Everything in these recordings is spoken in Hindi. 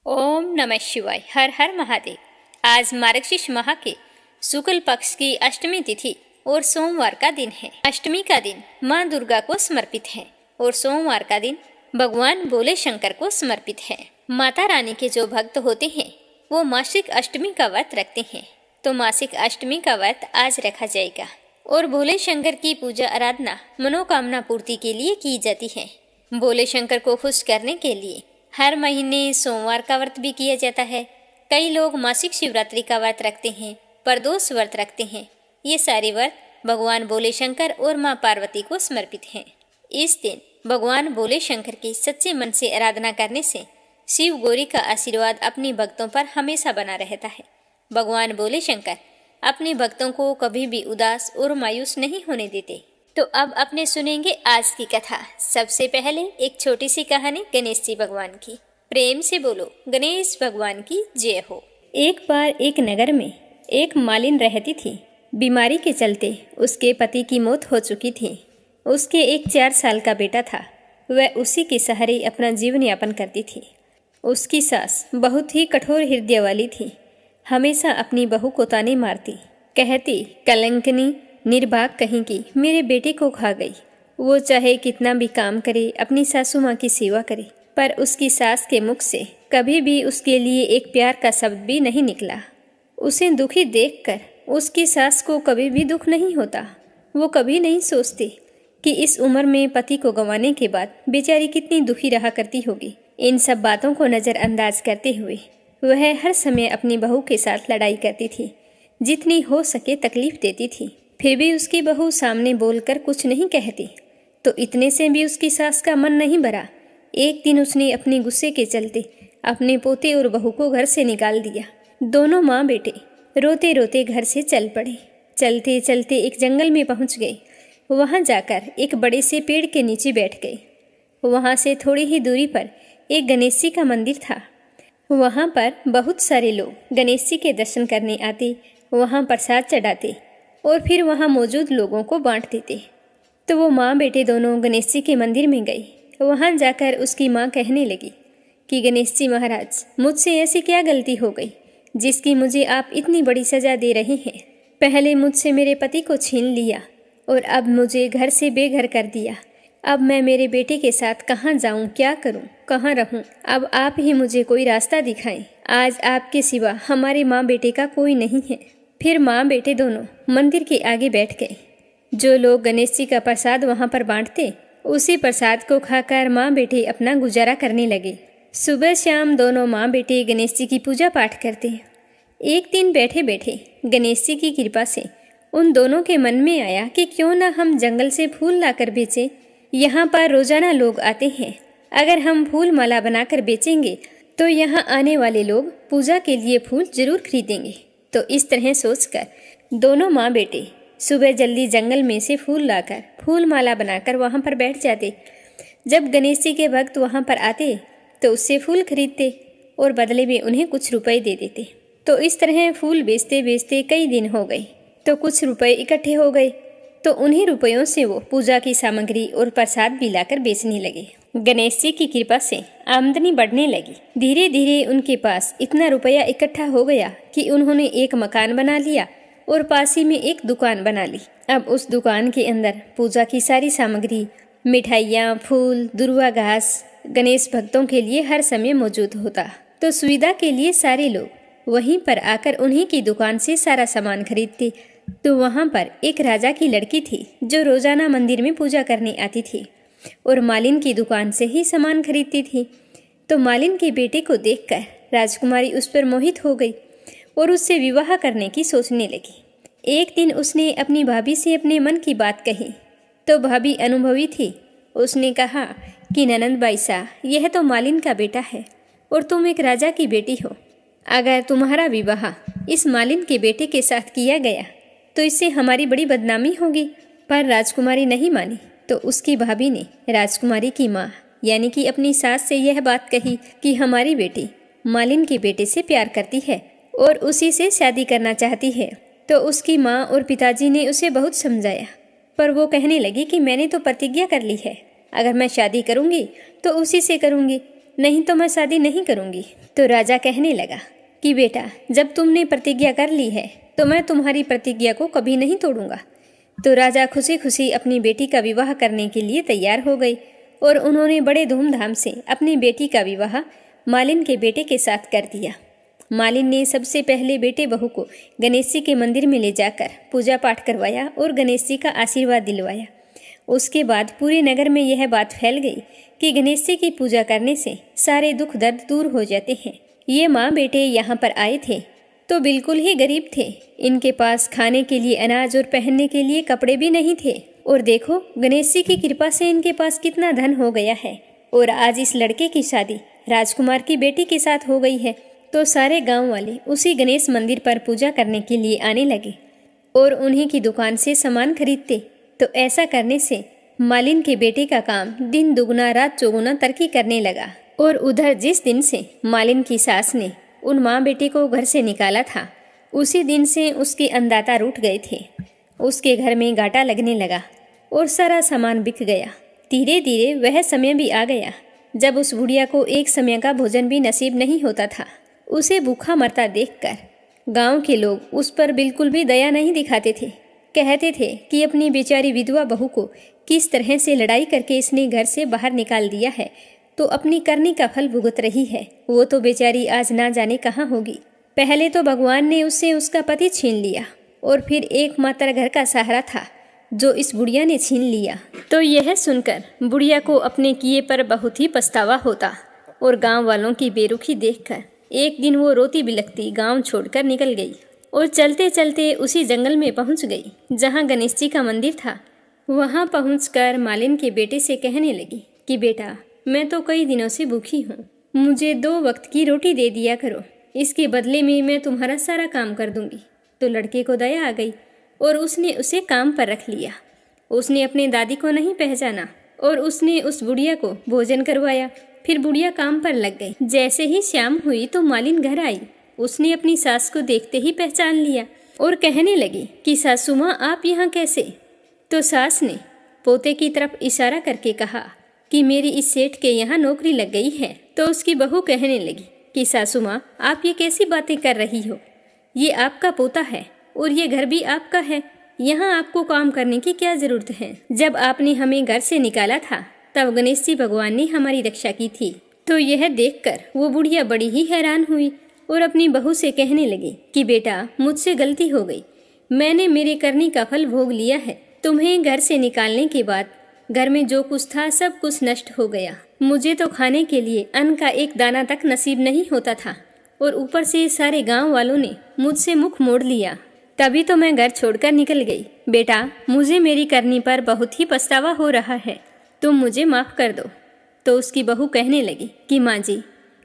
ओम नमः शिवाय। हर हर महादेव। आज मार्गशीर्ष माह के शुक्ल पक्ष की अष्टमी तिथि और सोमवार का दिन है। अष्टमी का दिन माँ दुर्गा को समर्पित है और सोमवार का दिन भगवान भोले शंकर को समर्पित है। माता रानी के जो भक्त होते हैं वो मासिक अष्टमी का व्रत रखते हैं, तो मासिक अष्टमी का व्रत आज रखा जाएगा और भोले शंकर की पूजा आराधना मनोकामना पूर्ति के लिए की जाती है। भोले शंकर को खुश करने के लिए हर महीने सोमवार का व्रत भी किया जाता है। कई लोग मासिक शिवरात्रि का व्रत रखते हैं, प्रदोष व्रत रखते हैं। ये सारे व्रत भगवान भोले शंकर और माँ पार्वती को समर्पित हैं। इस दिन भगवान भोले शंकर की सच्चे मन से आराधना करने से शिव गौरी का आशीर्वाद अपने भक्तों पर हमेशा बना रहता है। भगवान भोले शंकर अपने भक्तों को कभी भी उदास और मायूस नहीं होने देते। तो अब अपने सुनेंगे आज की कथा। सबसे पहले एक छोटी सी कहानी गणेश जी भगवान की। प्रेम से बोलो गणेश भगवान की जय हो। एक बार एक नगर में एक मालिन रहती थी। बीमारी के चलते उसके पति की मौत हो चुकी थी। उसके एक 4 साल का बेटा था। वह उसी के सहारे अपना जीवन यापन करती थी। उसकी सास बहुत ही कठोर हृदय वाली थी। हमेशा अपनी बहू को ताने मारती, कहती कलंकनी निर्भाग कहीं की मेरे बेटे को खा गई। वो चाहे कितना भी काम करे, अपनी सासू माँ की सेवा करे, पर उसकी सास के मुख से कभी भी उसके लिए एक प्यार का शब्द भी नहीं निकला। उसे दुखी देखकर उसकी सास को कभी भी दुख नहीं होता। वो कभी नहीं सोचती कि इस उम्र में पति को गंवाने के बाद बेचारी कितनी दुखी रहा करती होगी। इन सब बातों को नज़रअंदाज करते हुए वह हर समय अपनी बहू के साथ लड़ाई करती थी, जितनी हो सके तकलीफ देती थी। फिर भी उसकी बहू सामने बोलकर कुछ नहीं कहती, तो इतने से भी उसकी सास का मन नहीं भरा। एक दिन उसने अपने गुस्से के चलते अपने पोते और बहू को घर से निकाल दिया। दोनों माँ बेटे रोते रोते घर से चल पड़े। चलते चलते एक जंगल में पहुँच गए। वहाँ जाकर एक बड़े से पेड़ के नीचे बैठ गए। वहाँ से थोड़ी ही दूरी पर एक गणेश जी का मंदिर था। वहाँ पर बहुत सारे लोग गणेश जी के दर्शन करने आते, वहाँ प्रसाद चढ़ाते और फिर वहाँ मौजूद लोगों को बांट देते। तो वो माँ बेटे दोनों गणेश जी के मंदिर में गए। वहाँ जाकर उसकी माँ कहने लगी कि गणेश जी महाराज, मुझसे ऐसी क्या गलती हो गई जिसकी मुझे आप इतनी बड़ी सज़ा दे रहे हैं। पहले मुझसे मेरे पति को छीन लिया और अब मुझे घर से बेघर कर दिया। अब मैं मेरे बेटे के साथ कहाँ जाऊँ, क्या करूँ, कहाँ रहूँ? अब आप ही मुझे कोई रास्ता दिखाएं। आज आपके सिवा हमारे माँ बेटे का कोई नहीं है। फिर माँ बेटे दोनों मंदिर के आगे बैठ गए। जो लोग गणेश जी का प्रसाद वहाँ पर बांटते, उसी प्रसाद को खाकर माँ बेटे अपना गुजारा करने लगे। सुबह शाम दोनों माँ बेटे गणेश जी की पूजा पाठ करते। एक दिन बैठे बैठे गणेश जी की कृपा से उन दोनों के मन में आया कि क्यों ना हम जंगल से फूल लाकर बेचें। यहाँ पर रोजाना लोग आते हैं, अगर हम फूल माला बनाकर बेचेंगे तो यहाँ आने वाले लोग पूजा के लिए फूल जरूर खरीदेंगे। तो इस तरह सोचकर दोनों माँ बेटे सुबह जल्दी जंगल में से फूल लाकर फूल माला बनाकर वहाँ पर बैठ जाते। जब गणेश जी के भक्त वहाँ पर आते तो उससे फूल खरीदते और बदले में उन्हें कुछ रुपए दे देते। तो इस तरह फूल बेचते बेचते कई दिन हो गए। तो कुछ रुपए इकट्ठे हो गए, तो उन्हीं रुपयों से वो पूजा की सामग्री और प्रसाद भी लाकर बेचने लगे। गणेश जी की कृपा से आमदनी बढ़ने लगी। धीरे धीरे उनके पास इतना रुपया इकट्ठा हो गया कि उन्होंने एक मकान बना लिया और पास ही में एक दुकान बना ली। अब उस दुकान के अंदर पूजा की सारी सामग्री, मिठाइयाँ, फूल, दुर्वा घास गणेश भक्तों के लिए हर समय मौजूद होता। तो सुविधा के लिए सारे लोग वहीं पर आकर उन्हीं की दुकान से सारा सामान खरीदते। तो वहाँ पर एक राजा की लड़की थी जो रोजाना मंदिर में पूजा करने आती थी और मालिन की दुकान से ही सामान खरीदती थी। तो मालिन के बेटे को देखकर राजकुमारी उस पर मोहित हो गई और उससे विवाह करने की सोचने लगी। एक दिन उसने अपनी भाभी से अपने मन की बात कही। तो भाभी अनुभवी थी। उसने कहा कि ननंद बाईसा, यह तो मालिन का बेटा है और तुम एक राजा की बेटी हो। अगर तुम्हारा विवाह इस मालिन के बेटे के साथ किया गया तो इससे हमारी बड़ी बदनामी होगी। पर राजकुमारी नहीं मानी। तो उसकी भाभी ने राजकुमारी की माँ यानी कि अपनी सास से यह बात कही कि हमारी बेटी मालिन के बेटे से प्यार करती है और उसी से शादी करना चाहती है। तो उसकी माँ और पिताजी ने उसे बहुत समझाया, पर वो कहने लगी कि मैंने तो प्रतिज्ञा कर ली है, अगर मैं शादी करूँगी तो उसी से करूँगी। नहीं तो मैं शादी नहीं करूँगी। तो राजा कहने लगा कि बेटा, जब तुमने प्रतिज्ञा कर ली है तो मैं तुम्हारी प्रतिज्ञा को कभी नहीं तोड़ूंगा। तो राजा खुशी खुशी अपनी बेटी का विवाह करने के लिए तैयार हो गई और उन्होंने बड़े धूमधाम से अपनी बेटी का विवाह मालिन के बेटे के साथ कर दिया। मालिन ने सबसे पहले बेटे बहू को गणेश जी के मंदिर में ले जाकर पूजा पाठ करवाया और गणेश जी का आशीर्वाद दिलवाया। उसके बाद पूरे नगर में यह बात फैल गई कि गणेश जी की पूजा करने से सारे दुख दर्द दूर हो जाते हैं। ये माँ बेटे यहाँ पर आए थे तो बिल्कुल ही गरीब थे। इनके पास खाने के लिए अनाज और पहनने के लिए कपड़े भी नहीं थे। और देखो, गणेश जी की कृपा से इनके पास कितना धन हो गया है। और आज इस लड़के की शादी राजकुमार की बेटी के साथ हो गई है। तो सारे गांव वाले उसी गणेश मंदिर पर पूजा करने के लिए आने लगे और उन्हीं की दुकान से सामान खरीदते। तो ऐसा करने से मालिन के बेटे का काम दिन दुगना रात चौगुना तरक्की करने लगा। और उधर जिस दिन से मालिन की सास ने उन माँ बेटे को घर से निकाला था, उसी दिन से उसके अन्नदाता रूठ गए थे। उसके घर में घाटा लगने लगा और सारा सामान बिक गया। धीरे धीरे वह समय भी आ गया जब उस बुढ़िया को एक समय का भोजन भी नसीब नहीं होता था। उसे भूखा मरता देखकर गांव के लोग उस पर बिल्कुल भी दया नहीं दिखाते थे। कहते थे कि अपनी बेचारी विधवा बहू को किस तरह से लड़ाई करके इसने घर से बाहर निकाल दिया है, तो अपनी करनी का फल भुगत रही है। वो तो बेचारी आज ना जाने कहाँ होगी। पहले तो भगवान ने उससे उसका पति छीन लिया और फिर एकमात्र घर का सहारा था जो इस बुढ़िया ने छीन लिया। तो यह सुनकर बुढ़िया को अपने किए पर बहुत ही पछतावा होता और गांव वालों की बेरुखी देखकर एक दिन वो रोती बिलखती गांव छोड़कर निकल गई और चलते चलते उसी जंगल में पहुंच गई जहां गणेश जी का मंदिर था। वहां पहुंचकर मालिन के बेटे से कहने लगी कि बेटा, मैं तो कई दिनों से भूखी हूँ, मुझे 2 वक्त की रोटी दे दिया करो, इसके बदले में मैं तुम्हारा सारा काम कर दूंगी। तो लड़के को दया आ गई और उसने उसे काम पर रख लिया। उसने अपने दादी को नहीं पहचाना और उसने उस बुढ़िया को भोजन करवाया। फिर बुढ़िया काम पर लग गई। जैसे ही शाम हुई तो मालिन घर आई। उसने अपनी सास को देखते ही पहचान लिया और कहने लगी कि सासू माँ, आप यहाँ कैसे? तो सास ने पोते की तरफ इशारा करके कहा कि मेरी इस सेठ के यहाँ नौकरी लग गई है। तो उसकी बहू कहने लगी कि सासू माँ, आप ये कैसी बातें कर रही हो? ये आपका पोता है और ये घर भी आपका है। यहाँ आपको काम करने की क्या जरूरत है? जब आपने हमें घर से निकाला था तब गणेश जी भगवान ने हमारी रक्षा की थी। तो यह देखकर वो बुढ़िया बड़ी ही हैरान हुई और अपनी बहू से कहने लगी कि बेटा, मुझसे गलती हो गई, मैंने मेरे करने का फल भोग लिया है। तुम्हें घर से निकालने के बाद घर में जो कुछ था सब कुछ नष्ट हो गया। मुझे तो खाने के लिए अन्न का एक दाना तक नसीब नहीं होता था और ऊपर से सारे गांव वालों ने मुझसे मुख मोड़ लिया। तभी तो मैं घर छोड़कर निकल गई। बेटा, मुझे मेरी करनी पर बहुत ही पछतावा हो रहा है, तुम मुझे माफ़ कर दो। तो उसकी बहू कहने लगी कि माँ जी,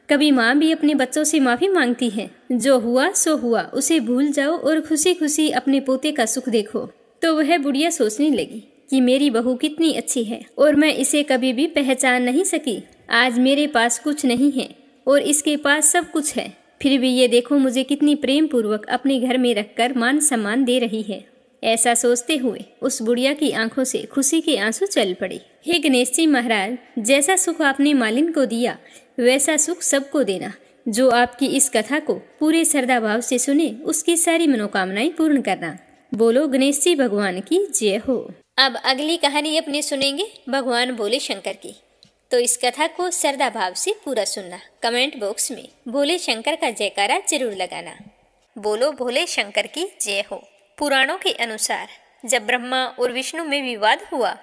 कभी माँ भी अपने बच्चों से माफ़ी मांगती है? जो हुआ सो हुआ, उसे भूल जाओ और खुशी खुशी अपने पोते का सुख देखो। तो वह बुढ़िया सोचने लगी कि मेरी बहू कितनी अच्छी है और मैं इसे कभी भी पहचान नहीं सकी। आज मेरे पास कुछ नहीं है और इसके पास सब कुछ है, फिर भी ये देखो मुझे कितनी प्रेम पूर्वक अपने घर में रखकर मान सम्मान दे रही है। ऐसा सोचते हुए उस बुढ़िया की आंखों से खुशी के आंसू चल पड़े। हे गणेश जी महाराज, जैसा सुख आपने मालिन को दिया वैसा सुख सबको देना। जो आपकी इस कथा को पूरे श्रद्धा भाव से सुने उसकी सारी मनोकामनाएं पूर्ण करना। बोलो गणेश जी भगवान की जय हो। अब अगली कहानी अपने सुनेंगे भगवान भोले शंकर की। तो इस कथा को श्रद्धा भाव से पूरा सुनना। कमेंट बॉक्स में भोले शंकर का जयकारा जरूर लगाना। बोलो भोले शंकर की जय हो। पुराणों के अनुसार जब ब्रह्मा और विष्णु में विवाद हुआ,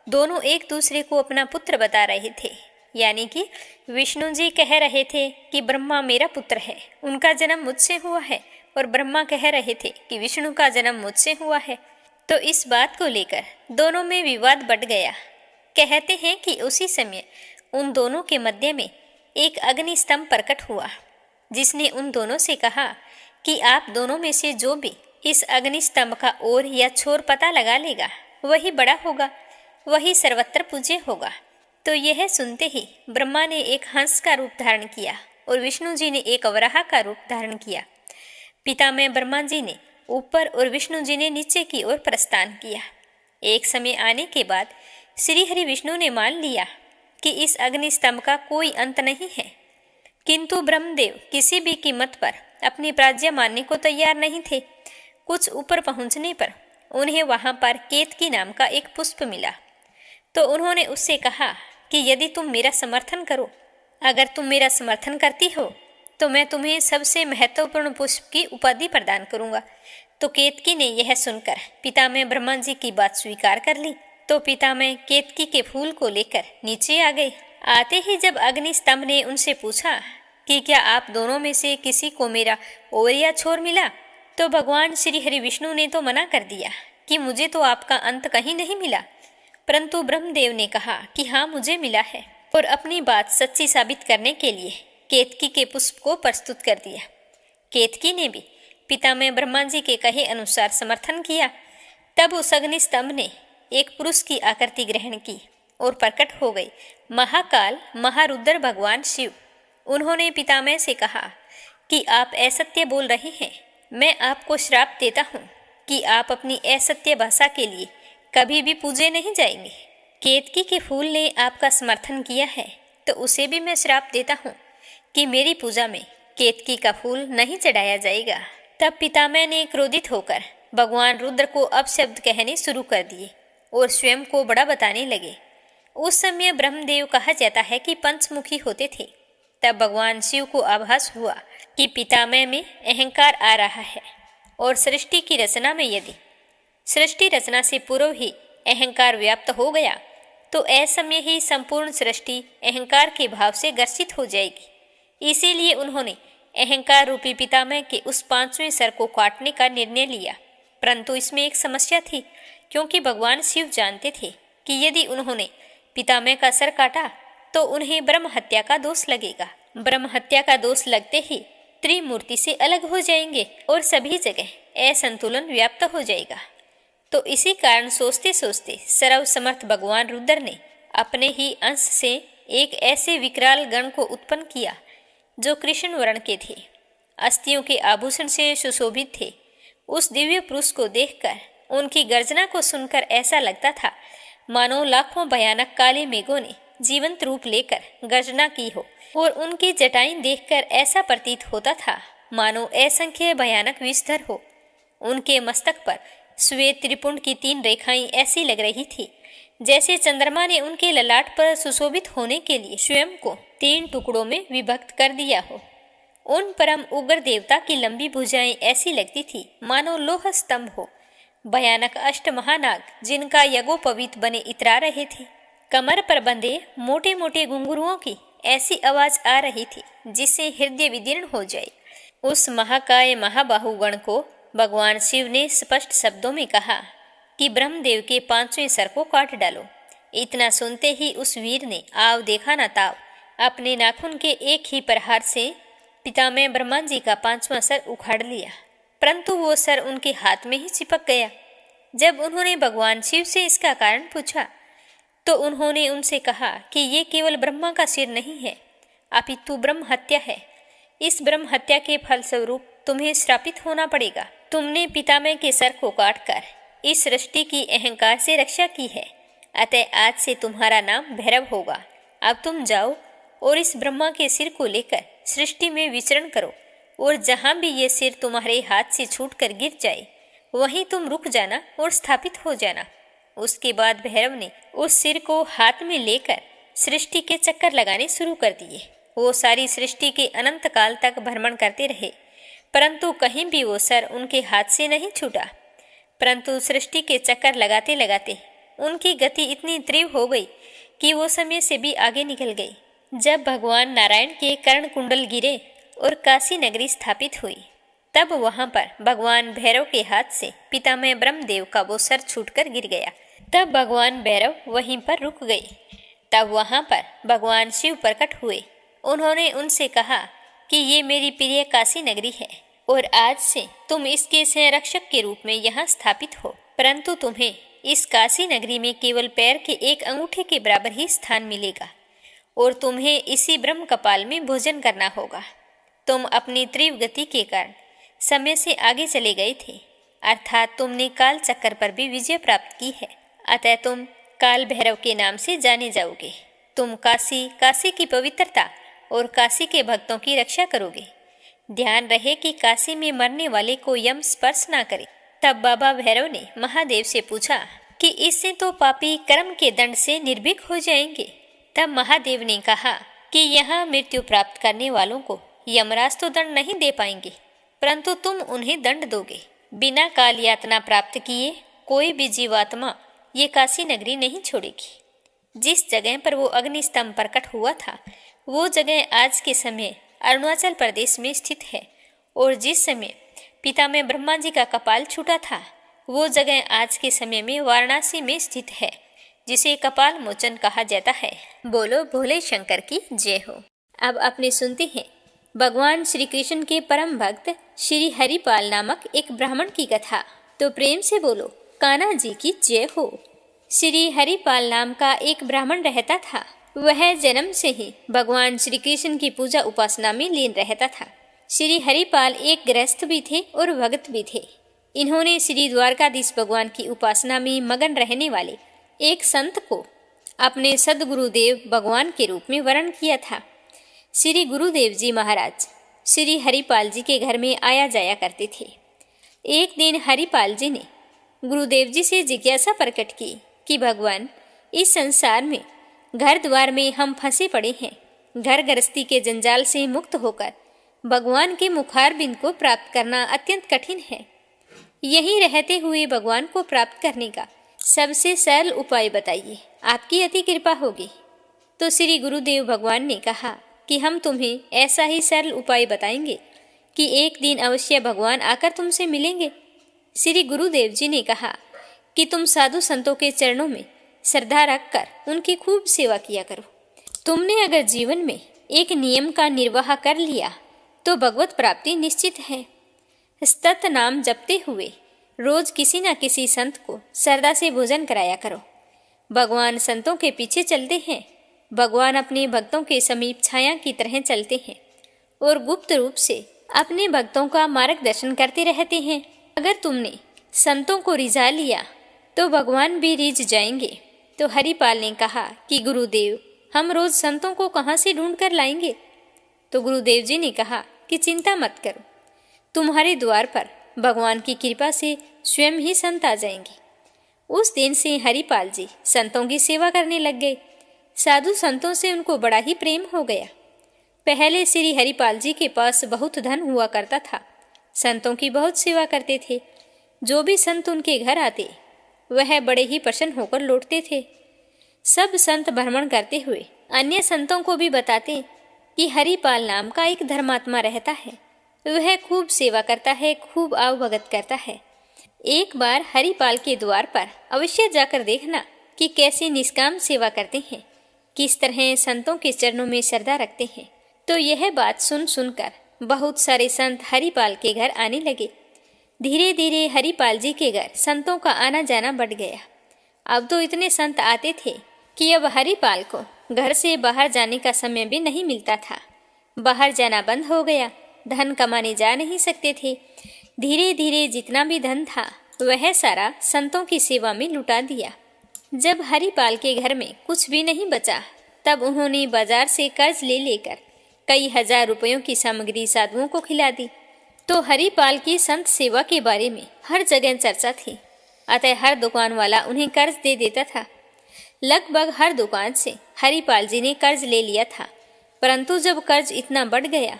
दोनों एक दूसरे को अपना पुत्र बता रहे थे। यानी कि विष्णु जी कह रहे थे कि ब्रह्मा मेरा पुत्र है, उनका जन्म मुझसे हुआ है, और ब्रह्मा कह रहे थे कि विष्णु का जन्म मुझसे हुआ है। तो इस बात को लेकर दोनों में विवाद बढ़ गया। कहते हैं कि उसी समय उन दोनों के मध्य में एक अग्नि स्तंभ प्रकट हुआ, जिसने उन दोनों से कहा कि आप दोनों में से जो भी इस अग्नि स्तंभ का ओर या छोर पता लगा लेगा वही बड़ा होगा, वही सर्वत्र पूज्य होगा। तो यह सुनते ही ब्रह्मा ने एक हंस का रूप धारण किया और विष्णु जी ने एक वराह का रूप धारण किया। पितामह ब्रह्मा जी ने ऊपर और विष्णु जी ने नीचे की ओर प्रस्थान किया। एक समय आने के बाद श्री हरि विष्णु ने मान लिया कि इस अग्नि स्तंभ का कोई अंत नहीं है। किंतु ब्रह्मदेव किसी भी कीमत पर अपनी प्राज्ञा मानने को तैयार नहीं थे। कुछ ऊपर पहुंचने पर उन्हें वहां पर केतकी नाम का एक पुष्प मिला, तो उन्होंने उससे कहा कि यदि तुम मेरा समर्थन करो, अगर तुम मेरा समर्थन करती हो तो मैं तुम्हें सबसे महत्वपूर्ण पुष्प की उपाधि प्रदान करूंगा। तो केतकी ने यह सुनकर पितामह ब्रह्मा जी की बात स्वीकार कर ली। तो पितामह केतकी के फूल को लेकर नीचे आ गए। आते ही जब अग्नि स्तंभ ने उनसे पूछा कि क्या आप दोनों में से किसी को मेरा ओरिया छोर मिला, तो भगवान श्री हरि विष्णु ने तो मना कर दिया कि मुझे तो आपका अंत कहीं नहीं मिला। परंतु ब्रह्मदेव ने कहा कि हाँ, मुझे मिला है, और अपनी बात सच्ची साबित करने के लिए केतकी के पुष्प को प्रस्तुत कर दिया। केतकी ने भी पितामह ब्रह्मा जी के कहे अनुसार समर्थन किया। तब उस अग्नि स्तंभ ने एक पुरुष की आकृति ग्रहण की और प्रकट हो गई महाकाल महारुद्र भगवान शिव। उन्होंने पितामह से कहा कि आप असत्य बोल रहे हैं। मैं आपको श्राप देता हूँ कि आप अपनी असत्य भाषा के लिए कभी भी पूजे नहीं जाएंगे। केतकी के फूल ने आपका समर्थन किया है, तो उसे भी मैं श्राप देता हूँ कि मेरी पूजा में केतकी का फूल नहीं चढ़ाया जाएगा। तब पितामह ने क्रोधित होकर भगवान रुद्र को अपशब्द कहने शुरू कर दिए और स्वयं को बड़ा बताने लगे। उस समय ब्रह्मदेव कहा जाता है कि पंचमुखी होते थे। तब भगवान शिव को आभास हुआ कि पितामह में अहंकार आ रहा है, और सृष्टि की रचना में यदि सृष्टि रचना से पूर्व ही अहंकार व्याप्त हो गया तो असमय ही संपूर्ण सृष्टि अहंकार के भाव से ग्रसित हो जाएगी। इसीलिए उन्होंने अहंकार रूपी पितामह के उस 5वें सर को काटने का निर्णय लिया। परंतु इसमें एक समस्या थी, क्योंकि भगवान शिव जानते थे कि यदि उन्होंने पितामह का सर काटा तो उन्हें ब्रह्म हत्या का दोष लगेगा। ब्रह्म हत्या का दोष लगते ही त्रिमूर्ति से अलग हो जाएंगे और सभी जगह असंतुलन व्याप्त हो जाएगा। तो इसी कारण सोचते सोचते सर्वसमर्थ भगवान रुद्र ने अपने ही अंश से एक ऐसे विकराल गण को उत्पन्न किया जो कृष्ण वर्ण के थे, अस्थियों के आभूषण से सुशोभित थे। उस दिव्य पुरुष को देखकर, उनकी गर्जना को सुनकर ऐसा लगता था मानो लाखों भयानक काले मेघों ने जीवंत रूप लेकर गर्जना की हो, और उनकी जटाएं देखकर ऐसा प्रतीत होता था मानो असंख्य भयानक विषधर हो। उनके मस्तक पर श्वेत त्रिपुंड की 3 रेखाएं ऐसी लग रही थी जैसे चंद्रमा ने उनके ललाट पर सुशोभित होने के लिए स्वयं को 3 टुकड़ों में विभक्त कर दिया हो। उन परम उग्र देवता की लंबी भुजाएं ऐसी लगती थी मानो लोह स्तंभ हो। भयानक अष्ट महानाग जिनका यज्ञोपवीत बने इतरा रहे थे। कमर पर बंधे मोटे मोटे घुंघरुओं की ऐसी आवाज आ रही थी जिससे हृदय विदीर्ण हो जाए। उस महाकाय महाबाहु गण को भगवान शिव ने स्पष्ट शब्दों में कहा कि ब्रह्मदेव के 5वें सर को काट डालो। इतना सुनते ही उस वीर ने आव देखा न ताव अपने नाखून के एक ही प्रहार से पितामह ब्रह्मा जी का 5वां सर उखाड़ लिया, परंतु वो सर उनके हाथ में ही चिपक गया। जब उन्होंने भगवान शिव से इसका कारण पूछा तो उन्होंने उनसे कहा कि ये केवल ब्रह्मा का सिर नहीं है, अपितु ब्रह्म हत्या है। इस ब्रह्म हत्या के फलस्वरूप तुम्हें श्रापित होना पड़ेगा। तुमने पितामह के सर को काटकर इस सृष्टि की अहंकार से रक्षा की है, अतः आज से तुम्हारा नाम भैरव होगा। अब तुम जाओ और इस ब्रह्मा के सिर को लेकर सृष्टि में विचरण करो, और जहाँ भी ये सिर तुम्हारे हाथ से छूटकर गिर जाए वहीं तुम रुक जाना और स्थापित हो जाना। उसके बाद भैरव ने उस सिर को हाथ में लेकर सृष्टि के चक्कर लगाने शुरू कर दिए। वो सारी सृष्टि के अनंत काल तक भ्रमण करते रहे, परंतु कहीं भी वो सर उनके हाथ से नहीं छूटा। परंतु सृष्टि के चक्कर लगाते लगाते उनकी गति इतनी तीव्र हो गई कि वो समय से भी आगे निकल गई। जब भगवान नारायण के कर्ण कुंडल गिरे और काशी नगरी स्थापित हुई, तब वहां पर भगवान भैरव के हाथ से पितामह ब्रह्मदेव का वो सर छूटकर गिर गया। तब भगवान भैरव वहीं पर रुक गए। तब वहां पर भगवान शिव प्रकट हुए। उन्होंने उनसे कहा कि ये मेरी प्रिय काशी नगरी है और आज से तुम इसके संरक्षक के रूप में यहाँ स्थापित हो, परंतु तुम्हें इस काशी नगरी में केवल पैर के एक अंगूठे के बराबर ही स्थान मिलेगा और तुम्हें इसी ब्रह्म कपाल में भोजन करना होगा। तुम अपनी तीव्र गति के कारण समय से आगे चले गए थे, अर्थात तुमने काल चक्कर पर भी विजय प्राप्त की है, अतः तुम काल भैरव के नाम से जाने जाओगे। तुम काशी, काशी की पवित्रता और काशी के भक्तों की रक्षा करोगे। ध्यान रहे कि काशी में मरने वाले को यम स्पर्श ना करे। तब बाबा भैरव ने महादेव से पूछा कि इससे तो पापी कर्म के दंड से निर्भीक हो जाएंगे। तब महादेव ने कहा कि यहाँ मृत्यु प्राप्त करने वालों को यमराज तो दंड नहीं दे पाएंगे, परंतु तुम उन्हें दंड दोगे। बिना काल यातना प्राप्त किए कोई भी जीवात्मा ये काशी नगरी नहीं छोड़ेगी। जिस जगह पर वो अग्नि स्तंभ प्रकट हुआ था, वो जगह आज के समय अरुणाचल प्रदेश में स्थित है, और जिस समय पिता में ब्रह्मा जी का कपाल छूटा था, वो जगह आज के समय में वाराणसी में स्थित है, जिसे कपाल मोचन कहा जाता है। बोलो भोले शंकर की जय हो। अब अपने सुनते हैं भगवान श्री कृष्ण के परम भक्त श्री हरिपाल नामक एक ब्राह्मण की कथा। तो प्रेम से बोलो कान्हा जी की जय हो। श्री हरिपाल नाम का एक ब्राह्मण रहता था। वह जन्म से ही भगवान श्री कृष्ण की पूजा उपासना में लीन रहता था। श्री हरिपाल एक गृहस्थ भी थे और भगत भी थे। इन्होंने श्री द्वारकाधीश भगवान की उपासना में मगन रहने वाले एक संत को अपने सदगुरुदेव भगवान के रूप में वर्ण किया था। श्री गुरुदेव जी महाराज श्री हरिपाल जी के घर में आया जाया करते थे। एक दिन हरिपाल जी ने गुरुदेव जी से जिज्ञासा प्रकट की कि भगवान, इस संसार में घर द्वार में हम फंसे पड़े हैं। घर गृहस्थी के जंजाल से मुक्त होकर भगवान के मुखार बिंद को प्राप्त करना अत्यंत कठिन है। यहीं रहते हुए भगवान को प्राप्त करने का सबसे सरल उपाय बताइए, आपकी अति कृपा होगी। तो श्री गुरुदेव भगवान ने कहा कि हम तुम्हें ऐसा ही सरल उपाय बताएंगे कि एक दिन अवश्य भगवान आकर तुमसे मिलेंगे। श्री गुरुदेव जी ने कहा कि तुम साधु संतों के चरणों में श्रद्धा रखकर उनकी खूब सेवा किया करो। तुमने अगर जीवन में एक नियम का निर्वाह कर लिया तो भगवत प्राप्ति निश्चित है। सतत नाम जपते हुए रोज किसी न किसी संत को श्रद्धा से भोजन कराया करो। भगवान संतों के पीछे चलते हैं। भगवान अपने भक्तों के समीप छाया की तरह चलते हैं और गुप्त रूप से अपने भक्तों का मार्गदर्शन करते रहते हैं। अगर तुमने संतों को रिझा लिया तो भगवान भी रिझ जाएंगे। तो हरिपाल ने कहा कि गुरुदेव, हम रोज संतों को कहाँ से ढूंढ कर लाएंगे? तो गुरुदेव जी ने कहा कि चिंता मत करो, तुम्हारे द्वार पर भगवान की कृपा से स्वयं ही संत आ जाएंगे। उस दिन से हरिपाल जी संतों की सेवा करने लग गए। साधु संतों से उनको बड़ा ही प्रेम हो गया। पहले श्री हरिपाल जी के पास बहुत धन हुआ करता था। संतों की बहुत सेवा करते थे। जो भी संत उनके घर आते वह बड़े ही प्रसन्न होकर लौटते थे। सब संत भ्रमण करते हुए अन्य संतों को भी बताते कि हरिपाल नाम का एक धर्मात्मा रहता है। वह खूब सेवा करता है, खूब आवभगत करता है। एक बार हरिपाल के द्वार पर अवश्य जाकर देखना कि कैसे निष्काम सेवा करते हैं, किस तरह संतों के चरणों में श्रद्धा रखते हैं। तो यह बात सुनकर बहुत सारे संत हरिपाल के घर आने लगे। धीरे धीरे हरिपाल जी के घर संतों का आना जाना बढ़ गया। अब तो इतने संत आते थे कि अब हरिपाल को घर से बाहर जाने का समय भी नहीं मिलता था। बाहर जाना बंद हो गया, धन कमाने जा नहीं सकते थे। धीरे धीरे जितना भी धन था वह सारा संतों की सेवा में लुटा दिया। जब हरिपाल के घर में कुछ भी नहीं बचा, तब उन्होंने बाजार से कर्ज ले लेकर कई हजार रुपयों की सामग्री साधुओं को खिला दी। तो हरिपाल की संत सेवा के बारे में हर जगह चर्चा थी, अतः हर दुकान वाला उन्हें कर्ज दे देता था। लगभग हर दुकान से हरिपाल जी ने कर्ज ले लिया था, परंतु जब कर्ज इतना बढ़ गया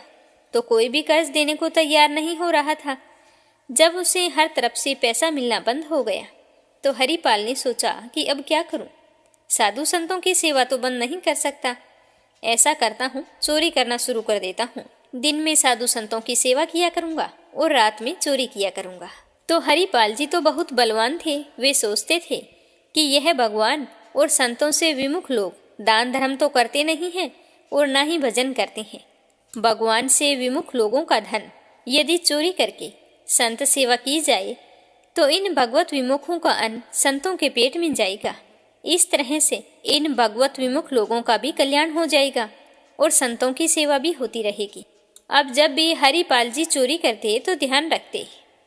तो कोई भी कर्ज देने को तैयार नहीं हो रहा था। जब उसे हर तरफ से पैसा मिलना बंद हो गया तो हरिपाल ने सोचा कि अब क्या करूं? साधु संतों की सेवा तो बंद नहीं कर सकता। ऐसा करता हूँ, चोरी करना शुरू कर देता हूँ। दिन में साधु संतों की सेवा किया करूंगा और रात में चोरी किया करूंगा। तो हरिपाल जी तो बहुत बलवान थे। वे सोचते थे कि यह भगवान और संतों से विमुख लोग दान धर्म तो करते नहीं हैं और ना ही भजन करते हैं। भगवान से विमुख लोगों का धन यदि चोरी करके संत सेवा की जाए तो इन भगवत विमुखों का अन्न संतों के पेट में जाएगा। इस तरह से इन भगवत विमुख लोगों का भी कल्याण हो जाएगा और संतों की सेवा भी होती रहेगी। अब जब भी हरिपाल जी चोरी करते तो ध्यान रखते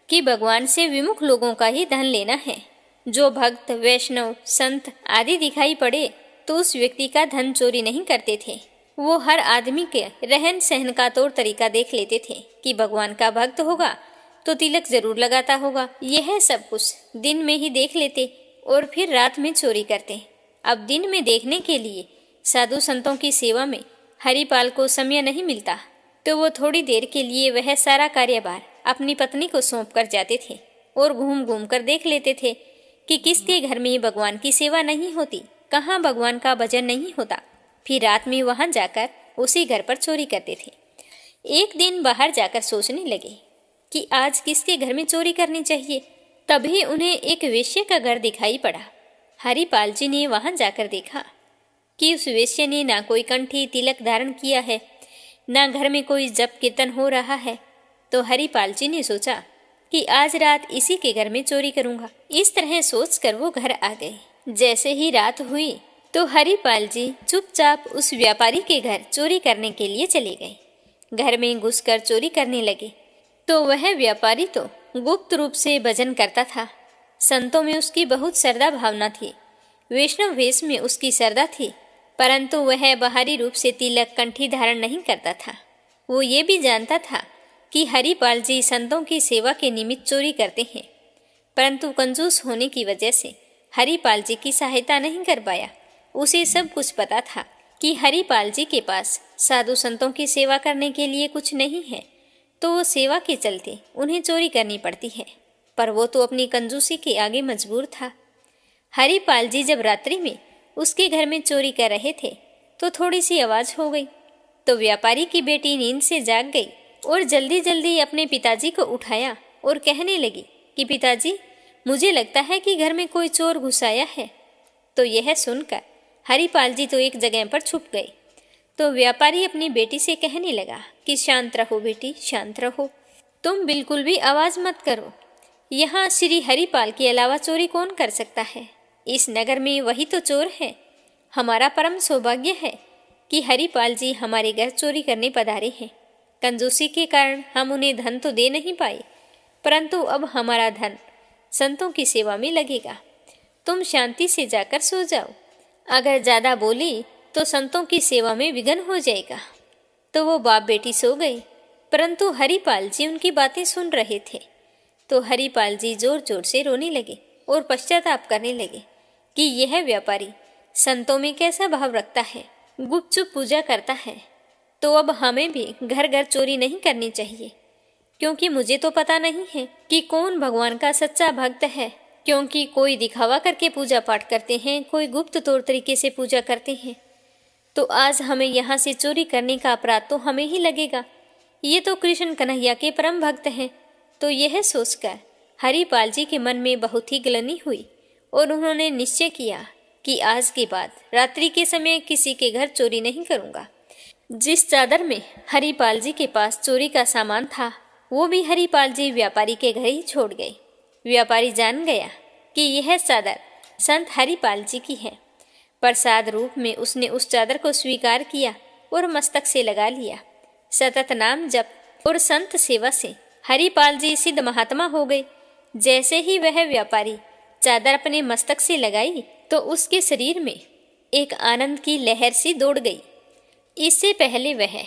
कि भगवान से विमुख लोगों का ही धन लेना है। जो भक्त, वैष्णव, संत आदि दिखाई पड़े तो उस व्यक्ति का धन चोरी नहीं करते थे। वो हर आदमी के रहन सहन का तौर तरीका देख लेते थे कि भगवान का भक्त होगा तो तिलक जरूर लगाता होगा। यह सब कुछ दिन में ही देख लेते और फिर रात में चोरी करते। अब दिन में देखने के लिए साधु संतों की सेवा में हरिपाल को समय नहीं मिलता, तो वो थोड़ी देर के लिए वह सारा कार्यभार अपनी पत्नी को सौंप कर जाते थे और घूम घूम कर देख लेते थे कि किसके घर में भगवान की सेवा नहीं होती, कहाँ भगवान का भजन नहीं होता। फिर रात में वहां जाकर उसी घर पर चोरी करते थे। एक दिन बाहर जाकर सोचने लगे कि आज किसके घर में चोरी करनी चाहिए। तभी उन्हें एक वेश्या का घर दिखाई पड़ा। हरिपाल जी ने वहां जाकर देखा कि उस वेश्या ने ना कोई कंठी तिलक धारण किया है, ना घर में कोई जप कीर्तन हो रहा है। तो हरिपाल जी ने सोचा कि आज रात इसी के घर में चोरी करूंगा। इस तरह सोचकर वो घर आ गए। जैसे ही रात हुई तो हरिपाल जी चुपचाप उस व्यापारी के घर चोरी करने के लिए चले गए। घर में घुसकर चोरी करने लगे तो वह व्यापारी तो गुप्त रूप से भजन करता था। संतों में उसकी बहुत श्रद्धा भावना थी, वैष्णव वेश में उसकी श्रद्धा थी, परंतु वह बाहरी रूप से तिलक कंठी धारण नहीं करता था। वो ये भी जानता था कि हरिपाल जी संतों की सेवा के निमित्त चोरी करते हैं, परंतु कंजूस होने की वजह से हरिपाल जी की सहायता नहीं कर पाया। उसे सब कुछ पता था कि हरिपाल जी के पास साधु संतों की सेवा करने के लिए कुछ नहीं है, तो वो सेवा के चलते उन्हें चोरी करनी पड़ती है। पर वो तो अपनी कंजूसी के आगे मजबूर था। हरिपाल जी जब रात्रि में उसके घर में चोरी कर रहे थे तो थोड़ी सी आवाज हो गई, तो व्यापारी की बेटी नींद से जाग गई और जल्दी जल्दी अपने पिताजी को उठाया और कहने लगी कि पिताजी, मुझे लगता है कि घर में कोई चोर घुस आया है। तो यह सुनकर हरिपाल जी तो एक जगह पर छुप गए। तो व्यापारी अपनी बेटी से कहने लगा कि शांत रहो बेटी, शांत रहो, तुम बिल्कुल भी आवाज मत करो। यहाँ श्री हरिपाल के अलावा चोरी कौन कर सकता है? इस नगर में वही तो चोर है। हमारा परम सौभाग्य है कि हरिपाल जी हमारे घर चोरी करने पधारे हैं। कंजूसी के कारण हम उन्हें धन तो दे नहीं पाए, परंतु अब हमारा धन संतों की सेवा में लगेगा। तुम शांति से जाकर सो जाओ। अगर ज्यादा बोली तो संतों की सेवा में विघ्न हो जाएगा। तो वो बाप बेटी सो गए, परंतु हरिपाल जी उनकी बातें सुन रहे थे। तो हरिपाल जी जोर जोर से रोने लगे और पश्चाताप करने लगे कि यह व्यापारी संतों में कैसा भाव रखता है, गुपचुप पूजा करता है। तो अब हमें भी घर घर चोरी नहीं करनी चाहिए, क्योंकि मुझे तो पता नहीं है कि कौन भगवान का सच्चा भक्त है। क्योंकि कोई दिखावा करके पूजा पाठ करते हैं, कोई गुप्त तौर तरीके से पूजा करते हैं। तो आज हमें यहाँ से चोरी करने का अपराध तो हमें ही लगेगा। ये तो कृष्ण कन्हैया के परम भक्त हैं। तो यह सोचकर हरिपाल जी के मन में बहुत ही ग्लानि हुई और उन्होंने निश्चय किया कि आज के बाद रात्रि के समय किसी के घर चोरी नहीं करूंगा। जिस चादर में हरिपाल जी के पास चोरी का सामान था, वो भी हरिपाल जी व्यापारी के घर ही छोड़ गए। व्यापारी जान गया कि यह चादर संत हरिपाल जी की है। प्रसाद रूप में उसने उस चादर को स्वीकार किया और मस्तक से लगा लिया। सतत नाम जप और संत सेवा से हरिपाल जी सिद्ध महात्मा हो गए। जैसे ही वह व्यापारी चादर अपने मस्तक से लगाई तो उसके शरीर में एक आनंद की लहर सी दौड़ गई। इससे पहले वह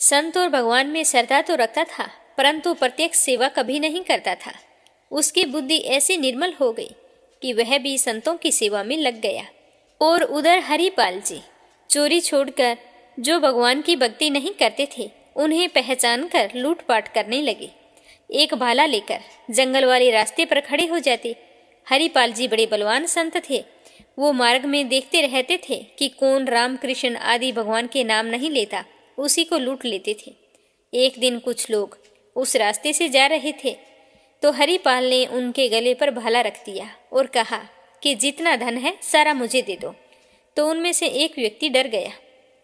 संत और भगवान में श्रद्धा तो रखता था, परंतु प्रत्यक्ष सेवा कभी नहीं करता था। उसकी बुद्धि ऐसी निर्मल हो गई कि वह भी संतों की सेवा में लग गया। और उधर हरिपाल जी चोरी छोड़कर जो भगवान की भक्ति नहीं करते थे, उन्हें पहचान कर लूटपाट करने लगे। एक भाला लेकर जंगल वाले रास्ते पर खड़े हो जाते। हरिपाल जी बड़े बलवान संत थे। वो मार्ग में देखते रहते थे कि कौन राम कृष्ण आदि भगवान के नाम नहीं लेता, उसी को लूट लेते थे। एक दिन कुछ लोग उस रास्ते से जा रहे थे, तो हरिपाल ने उनके गले पर भाला रख दिया और कहा कि जितना धन है सारा मुझे दे दो। तो उनमें से एक व्यक्ति डर गया।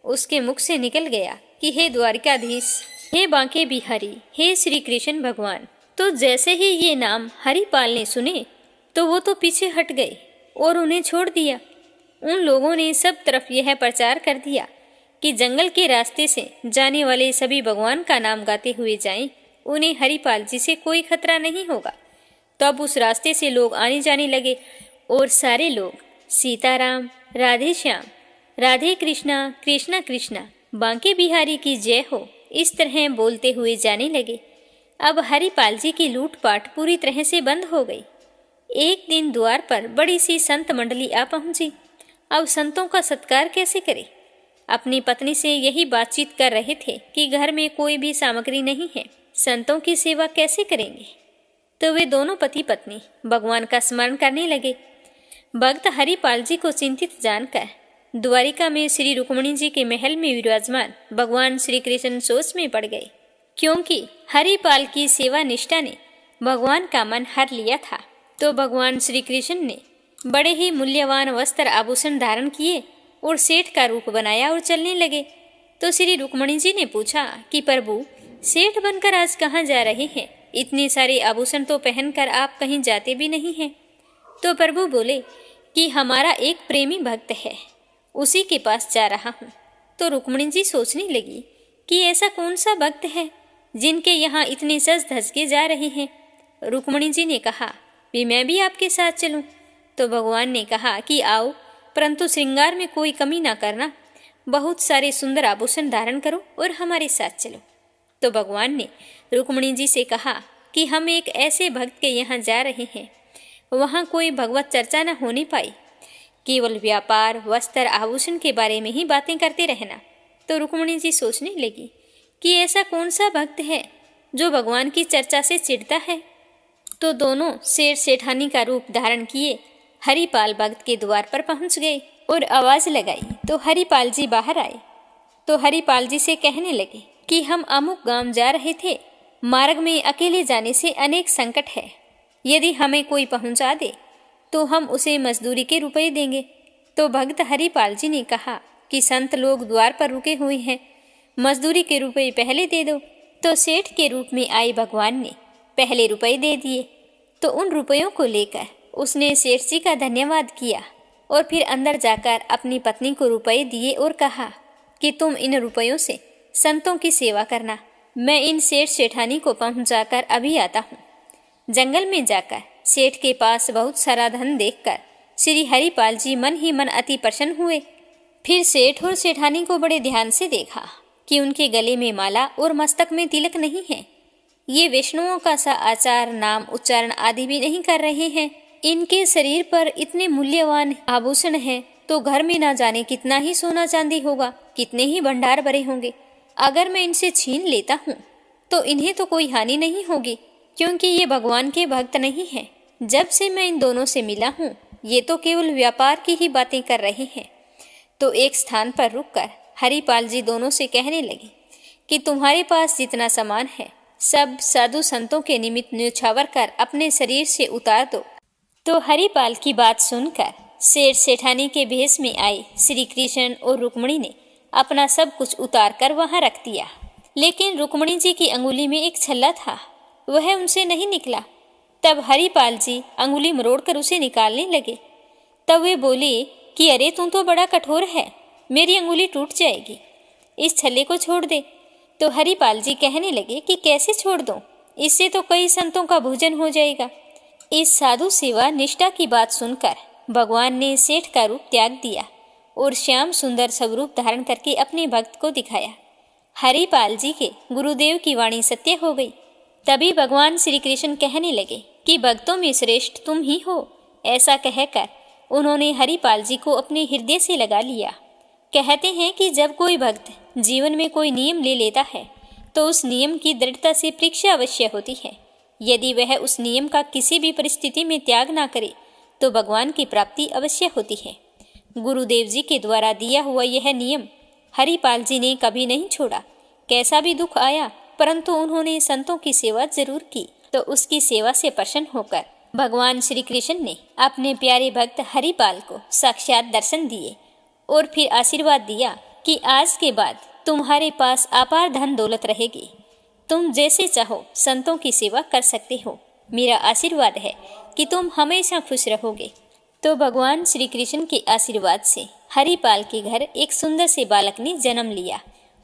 उसके मुख से निकल गया कि हे द्वारिकाधीश, हे बांके बिहारी, हे श्री कृष्ण भगवान। तो जैसे ही ये नाम हरिपाल ने सुने तो वो तो पीछे हट गए और उन्हें छोड़ दिया। उन लोगों ने सब तरफ यह प्रचार कर दिया कि जंगल के रास्ते से जाने वाले सभी भगवान का नाम गाते हुए जाएं, उन्हें हरिपाल जी से कोई खतरा नहीं होगा। तब उस रास्ते से लोग आने जाने लगे और सारे लोग सीताराम, राधे श्याम, राधे कृष्णा कृष्णा कृष्णा बांके बिहारी की जय हो इस तरह बोलते हुए जाने लगे। अब हरिपाल जी की लूटपाट पूरी तरह से बंद हो गई। एक दिन द्वार पर बड़ी सी संत मंडली आ पहुंची। अब संतों का सत्कार कैसे करें? अपनी पत्नी से यही बातचीत कर रहे थे कि घर में कोई भी सामग्री नहीं है, संतों की सेवा कैसे करेंगे? तो वे दोनों पति पत्नी भगवान का स्मरण करने लगे। भक्त हरिपाल जी को चिंतित जानकर द्वारिका में श्री रुक्मिणी जी के महल में विराजमान भगवान श्री कृष्ण सोच में पड़ गए, क्योंकि हरिपाल की सेवा निष्ठा ने भगवान का मन हर लिया था। तो भगवान श्री कृष्ण ने बड़े ही मूल्यवान वस्त्र आभूषण धारण किए और सेठ का रूप बनाया और चलने लगे। तो श्री रुक्मिणी जी ने पूछा कि प्रभु, सेठ बनकर आज कहाँ जा रहे हैं? इतने सारे आभूषण तो पहनकर आप कहीं जाते भी नहीं हैं। तो प्रभु बोले कि हमारा एक प्रेमी भक्त है, उसी के पास जा रहा हूँ। तो रुक्मिणी जी सोचने लगी कि ऐसा कौन सा भक्त है जिनके यहाँ इतने सज धज के जा रहे हैं। रुक्मिणी जी ने कहा भी मैं भी आपके साथ चलूं। तो भगवान ने कहा कि आओ, परंतु श्रृंगार में कोई कमी ना करना, बहुत सारे सुंदर आभूषण धारण करो और हमारे साथ चलो। तो भगवान ने रुक्मिणी जी से कहा कि हम एक ऐसे भक्त के यहाँ जा रहे हैं, वहाँ कोई भगवत चर्चा न होने पाई, केवल व्यापार वस्त्र आभूषण के बारे में ही बातें करते रहना। तो रुक्मिणी जी सोचने लगी कि ऐसा कौन सा भक्त है जो भगवान की चर्चा से चिढ़ता है। तो दोनों सेठ सेठानी का रूप धारण किए हरिपाल भक्त के द्वार पर पहुंच गए और आवाज लगाई। तो हरिपाल जी बाहर आए। तो हरिपाल जी से कहने लगे कि हम अमुक गांव जा रहे थे, मार्ग में अकेले जाने से अनेक संकट है, यदि हमें कोई पहुंचा दे तो हम उसे मजदूरी के रुपए देंगे। तो भक्त हरिपाल जी ने कहा कि संत लोग द्वार पर रुके हुए हैं, मजदूरी के रुपए पहले दे दो। तो सेठ के रूप में आए भगवान ने पहले रुपए दे दिए। तो उन रुपयों को लेकर उसने सेठ जी का धन्यवाद किया और फिर अंदर जाकर अपनी पत्नी को रुपए दिए और कहा कि तुम इन रुपयों से संतों की सेवा करना, मैं इन सेठ सेठानी को पहुंचाकर अभी आता हूँ। जंगल में जाकर सेठ के पास बहुत सारा धन देखकर श्री हरिपाल जी मन ही मन अति प्रसन्न हुए। फिर सेठ और सेठानी को बड़े ध्यान से देखा कि उनके गले में माला और मस्तक में तिलक नहीं है। ये वैष्णवों का सा आचार नाम उच्चारण आदि भी नहीं कर रहे हैं। इनके शरीर पर इतने मूल्यवान आभूषण हैं, तो घर में ना जाने कितना ही सोना चांदी होगा, कितने ही भंडार भरे होंगे। अगर मैं इनसे छीन लेता हूँ तो इन्हें तो कोई हानि नहीं होगी, क्योंकि ये भगवान के भक्त नहीं हैं। जब से मैं इन दोनों से मिला हूँ, ये तो केवल व्यापार की ही बातें कर रहे हैं। तो एक स्थान पर रुककर हरिपाल जी दोनों से कहने लगे कि तुम्हारे पास जितना सामान है सब साधु संतों के निमित्त न्यौछावर कर अपने शरीर से उतार दो। तो हरिपाल की बात सुनकर सेठ सेठानी के भेष में आए श्री कृष्ण और रुक्मिणी ने अपना सब कुछ उतार कर वहां रख दिया। लेकिन रुक्मिणी जी की अंगुली में एक छल्ला था, वह उनसे नहीं निकला। तब हरिपाल जी अंगुली मरोड़कर उसे निकालने लगे। तब वे बोले कि अरे तुम तो बड़ा कठोर है, मेरी अंगुली टूट जाएगी, इस छल्ले को छोड़ दे। तो हरिपाल जी कहने लगे कि कैसे छोड़ दूं, इससे तो कई संतों का भोजन हो जाएगा। इस साधु सेवा निष्ठा की बात सुनकर भगवान ने सेठ का रूप त्याग दिया और श्याम सुंदर स्वरूप धारण करके अपने भक्त को दिखाया। हरिपाल जी के गुरुदेव की वाणी सत्य हो गई। तभी भगवान श्री कृष्ण कहने लगे कि भक्तों में श्रेष्ठ तुम ही हो। ऐसा कहकर उन्होंने हरिपाल जी को अपने हृदय से लगा लिया। कहते हैं कि जब कोई भक्त जीवन में कोई नियम ले लेता है तो उस नियम की दृढ़ता से परीक्षा अवश्य होती है। यदि वह उस नियम का किसी भी परिस्थिति में त्याग ना करे तो भगवान की प्राप्ति अवश्य होती है। गुरुदेव जी के द्वारा दिया हुआ यह नियम हरिपाल जी ने कभी नहीं छोड़ा। कैसा भी दुख आया परंतु उन्होंने संतों की सेवा जरूर की। तो उसकी सेवा से प्रसन्न होकर भगवान श्री कृष्ण ने अपने प्यारे भक्त हरिपाल को साक्षात दर्शन दिए और फिर आशीर्वाद दिया कि आज के बाद तुम्हारे पास अपार धन दौलत रहेगी, तुम जैसे चाहो संतों की सेवा कर सकते हो। मेरा आशीर्वाद है कि तुम हमेशा खुश रहोगे। तो भगवान श्री कृष्ण के आशीर्वाद से हरिपाल के घर एक सुंदर से बालक ने जन्म लिया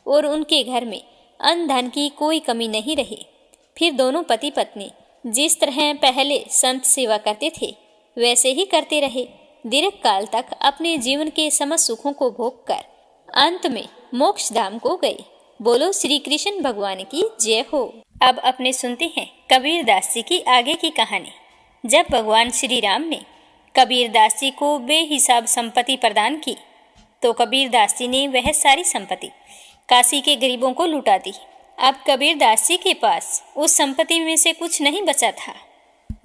और उनके घर में अन्न धन की कोई कमी नहीं रही। फिर दोनों पति पत्नी जिस तरह पहले संत सेवा करते थे वैसे ही करते रहे। दीर्घ काल तक अपने जीवन के समस्त सुखों को भोग कर अंत में मोक्ष धाम को गए। बोलो श्री कृष्ण भगवान की जय हो। अब अपने सुनते हैं कबीर दास जी की आगे की कहानी। जब भगवान श्री राम ने कबीर दास जी को बेहिसाब संपत्ति प्रदान की तो कबीर दास जी ने वह सारी संपत्ति काशी के गरीबों को लुटा दी। अब कबीर दास जी के पास उस संपत्ति में से कुछ नहीं बचा था।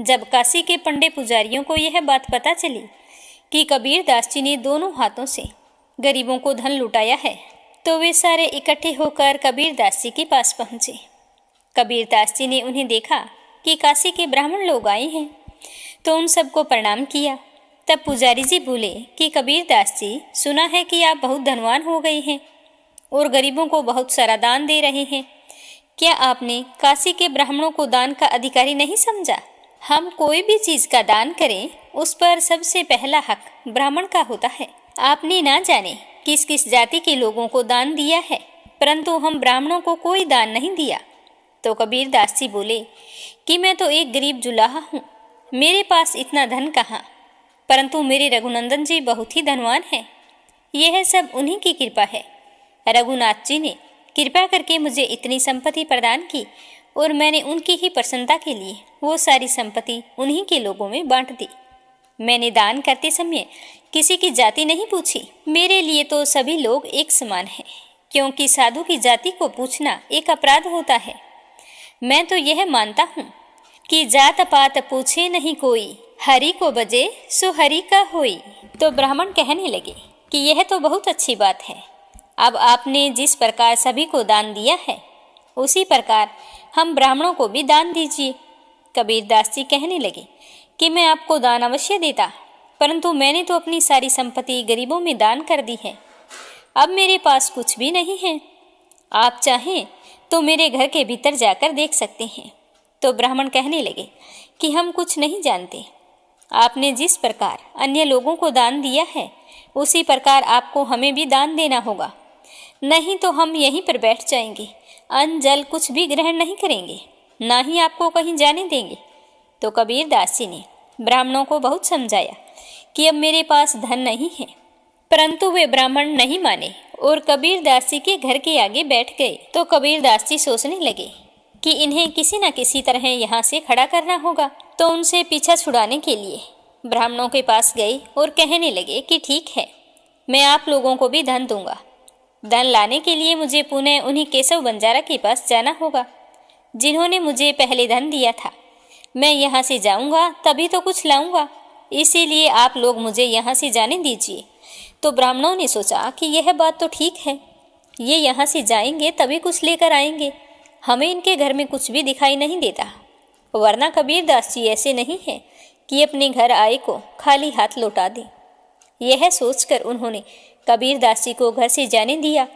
जब काशी के पंडे पुजारियों को यह बात पता चली कि कबीर दास जी ने दोनों हाथों से गरीबों को धन लुटाया है तो वे सारे इकट्ठे होकर कबीर दास जी के पास पहुँचे। कबीर दास जी ने उन्हें देखा कि काशी के ब्राह्मण लोग आए हैं तो उन सबको प्रणाम किया। तब पुजारी जी बोले कि कबीर दास जी, सुना है कि आप बहुत धनवान हो गए हैं और गरीबों को बहुत सारा दान दे रहे हैं। क्या आपने काशी के ब्राह्मणों को दान का अधिकारी नहीं समझा? हम कोई भी चीज का दान करें उस पर सबसे पहला हक ब्राह्मण का होता है। आपने ना जाने किस किस जाति के लोगों को दान दिया है, परंतु हम ब्राह्मणों को कोई दान नहीं दिया। तो कबीर दास जी बोले कि मैं तो एक गरीब जुलाहा हूँ, मेरे पास इतना धन कहाँ, परंतु मेरे रघुनंदन जी बहुत ही धनवान हैं। यह सब उन्हीं की कृपा है। रघुनाथ जी ने कृपा करके मुझे इतनी संपत्ति प्रदान की और मैंने उनकी ही प्रसन्नता के लिए वो सारी संपत्ति उन्हीं के लोगों में बांट दी। मैंने दान करते समय किसी की जाति नहीं पूछी। मेरे लिए तो सभी लोग एक समान हैं, क्योंकि साधु की जाति को पूछना एक अपराध होता है। मैं तो यह मानता हूँ कि जात पात पूछे नहीं कोई, हरि को बजे सो हरि का होई। तो ब्राह्मण कहने लगे कि यह तो बहुत अच्छी बात है। अब आपने जिस प्रकार सभी को दान दिया है उसी प्रकार हम ब्राह्मणों को भी दान दीजिए। कबीर दास जी कहने लगे कि मैं आपको दान अवश्य देता, परंतु मैंने तो अपनी सारी संपत्ति गरीबों में दान कर दी है। अब मेरे पास कुछ भी नहीं है। आप चाहें तो मेरे घर के भीतर जाकर देख सकते हैं। तो ब्राह्मण कहने लगे कि हम कुछ नहीं जानते। आपने जिस प्रकार अन्य लोगों को दान दिया है उसी प्रकार आपको हमें भी दान देना होगा, नहीं तो हम यहीं पर बैठ जाएंगे, अन्न जल कुछ भी ग्रहण नहीं करेंगे, ना ही आपको कहीं जाने देंगे। तो कबीर दास जी ने ब्राह्मणों को बहुत समझाया कि अब मेरे पास धन नहीं है, परंतु वे ब्राह्मण नहीं माने और कबीर दास जी के घर के आगे बैठ गए। तो कबीर दास जी सोचने लगे कि इन्हें किसी न किसी तरह यहाँ से खड़ा करना होगा। तो उनसे पीछा छुड़ाने के लिए ब्राह्मणों के पास गए और कहने लगे कि ठीक है, मैं आप लोगों को भी धन दूंगा। धन लाने के लिए मुझे पुनः उन्हीं केशव बंजारा के पास जाना होगा जिन्होंने मुझे पहले धन दिया था। मैं यहाँ से जाऊँगा तभी तो कुछ लाऊंगा, इसीलिए आप लोग मुझे यहाँ से जाने दीजिए। तो ब्राह्मणों ने सोचा कि यह बात तो ठीक है, ये यहाँ से जाएंगे तभी कुछ लेकर आएंगे, हमें इनके घर में कुछ भी दिखाई नहीं देता, वरना कबीर दास जी ऐसे नहीं है कि अपने घर आए को खाली हाथ लौटा दें। यह सोचकर उन्होंने कबीर दास जी को घर से जाने दिया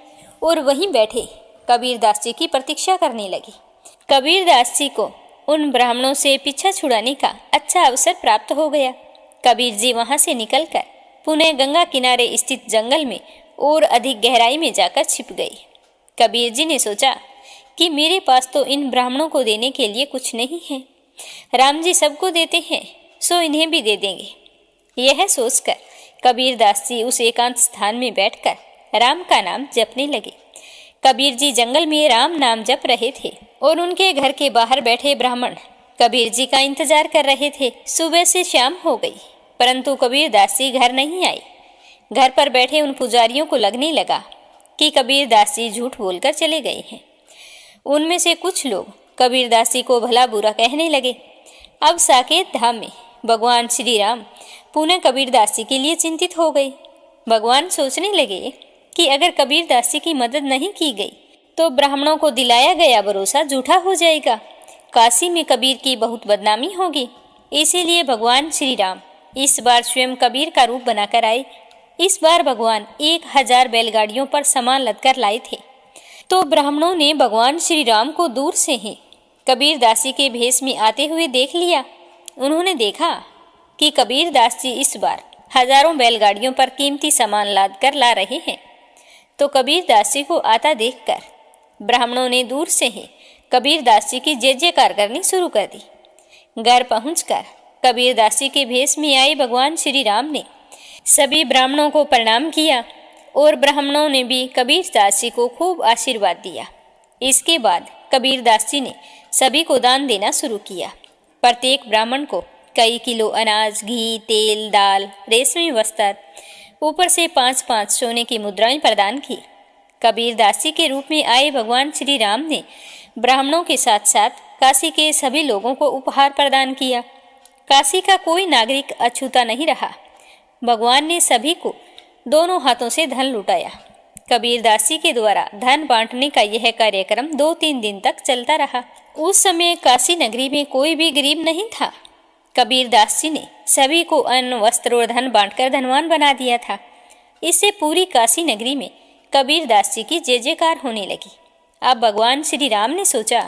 और वहीं बैठे कबीर दास जी की प्रतीक्षा करने लगे। कबीर दास जी को उन ब्राह्मणों से पीछा छुड़ाने का अच्छा अवसर प्राप्त हो गया। कबीर जी वहां से निकलकर पुनः गंगा किनारे स्थित जंगल में और अधिक गहराई में जाकर छिप गए। कबीर जी ने सोचा कि मेरे पास तो इन ब्राह्मणों को देने के लिए कुछ नहीं है, राम जी सबको देते हैं सो इन्हें भी दे देंगे। यह सोचकर कबीर दास जी उस एकांत स्थान में बैठकर राम का नाम जपने लगे। कबीर जी जंगल में राम नाम जप रहे थे और उनके घर के बाहर बैठे ब्राह्मण कबीर जी का इंतजार कर रहे थे। सुबह से शाम हो गई, परंतु कबीर दास जी घर नहीं आए। घर पर बैठे उन पुजारियों को लगने लगा कि कबीर दास जी झूठ बोलकर चले गए हैं। उनमें से कुछ लोग कबीर दास जी को भला बुरा कहने लगे। अब साकेत धाम में भगवान श्री राम पुनः कबीर दास जी के लिए चिंतित हो गए। भगवान सोचने लगे कि अगर कबीर दास जी की मदद नहीं की गई तो ब्राह्मणों को दिलाया गया भरोसा झूठा हो जाएगा, काशी में कबीर की बहुत बदनामी होगी। इसीलिए भगवान श्री राम इस बार स्वयं कबीर का रूप बनाकर आए। इस बार भगवान 1000 बैलगाड़ियों पर सामान लदकर लाए थे। तो ब्राह्मणों ने भगवान श्री राम को दूर से ही कबीर दास जी के भेष में आते हुए देख लिया। उन्होंने देखा कि कबीर दास जी इस बार हजारों बैलगाड़ियों पर कीमती सामान लाद कर ला रहे हैं। तो कबीर दास जी को आता देखकर ब्राह्मणों ने दूर से ही कबीर दास जी की जय जयकार करनी शुरू कर दी। घर पहुंचकर कबीर दास जी के भेष में आए भगवान श्री राम ने सभी ब्राह्मणों को प्रणाम किया और ब्राह्मणों ने भी कबीरदास जी को खूब आशीर्वाद दिया। इसके बाद कबीरदास जी ने सभी को दान देना शुरू किया। प्रत्येक ब्राह्मण को कई किलो अनाज, घी, तेल, दाल, रेशमी वस्त्र, ऊपर से 5-5 सोने की मुद्राएं प्रदान की। कबीरदास जी के रूप में आए भगवान श्री राम ने ब्राह्मणों के साथ साथ काशी के सभी लोगों को उपहार प्रदान किया। काशी का कोई नागरिक अछूता नहीं रहा। भगवान ने सभी को दोनों हाथों से धन लुटाया। कबीरदास जी के द्वारा धन बांटने का यह कार्यक्रम 2-3 दिन तक चलता रहा। उस समय काशी नगरी में कोई भी गरीब नहीं था। कबीरदास जी ने सभी को अन्न, वस्त्र और धन बांटकर धनवान बना दिया था। इससे पूरी काशी नगरी में कबीरदास जी की जय जयकार होने लगी। अब भगवान श्री राम ने सोचा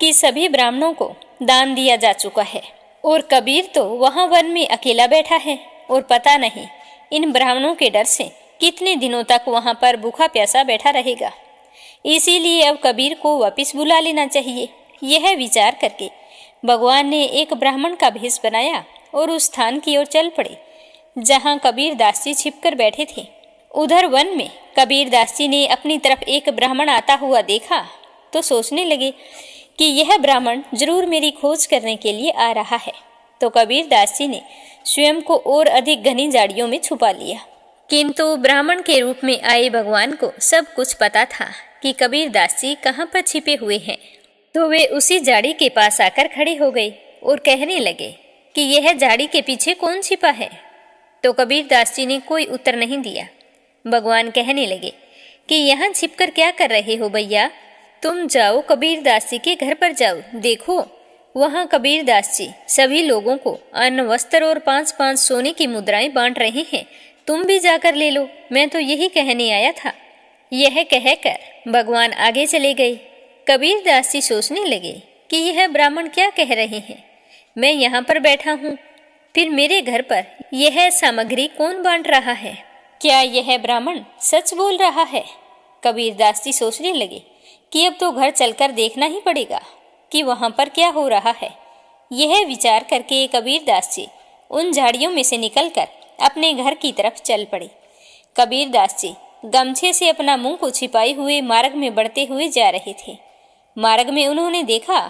कि सभी ब्राह्मणों को दान दिया जा चुका है और कबीर तो वहां वन में अकेला बैठा है और पता नहीं इन ब्राह्मणों के डर से कितने दिनों तक वहां पर भूखा प्यासा बैठा रहेगा। इसीलिए अब कबीर को वापस बुला लेना चाहिए। यह विचार करके भगवान ने एक ब्राह्मण का भेष बनाया और उस स्थान की ओर चल पड़े जहां कबीरदास जी छिपकर बैठे थे। उधर वन में कबीरदास जी ने अपनी तरफ एक ब्राह्मण आता हुआ देखा तो सोचने लगे कि यह ब्राह्मण जरूर मेरी खोज करने के लिए आ रहा है। तो कबीरदास जी ने स्वयं को और अधिक घनी झाड़ियों में छुपा लिया। किंतु ब्राह्मण के रूप में आए भगवान को सब कुछ पता था कि कबीरदास जी कहाँ पर छिपे हुए हैं। तो वे उसी झाड़ी के पास आकर खड़े हो गए और कहने लगे कि यह झाड़ी के पीछे कौन छिपा है। तो कबीरदास जी ने कोई उत्तर नहीं दिया। भगवान कहने लगे कि यहाँ छिपकर क्या कर रहे हो भैया, तुम जाओ कबीरदास जी के घर पर जाओ, देखो वहाँ कबीरदास जी सभी लोगों को अन्न, वस्त्र और 5-5 सोने की मुद्राएं बांट रहे हैं, तुम भी जाकर ले लो, मैं तो यही कहने आया था। यह कहकर भगवान आगे चले गए। कबीरदास जी सोचने लगे कि यह ब्राह्मण क्या कह रहे हैं, मैं यहाँ पर बैठा हूँ, फिर मेरे घर पर यह सामग्री कौन बांट रहा है, क्या यह ब्राह्मण सच बोल रहा है। कबीरदास जी सोचने लगे कि अब तो घर चलकर देखना ही पड़ेगा कि वहाँ पर क्या हो रहा है। यह विचार करके कबीरदास जी उन झाड़ियों में से निकलकर अपने घर की तरफ चल पड़े। कबीरदास जी गमछे से अपना मुंह को छिपाए हुए मार्ग में बढ़ते हुए जा रहे थे। मार्ग में उन्होंने देखा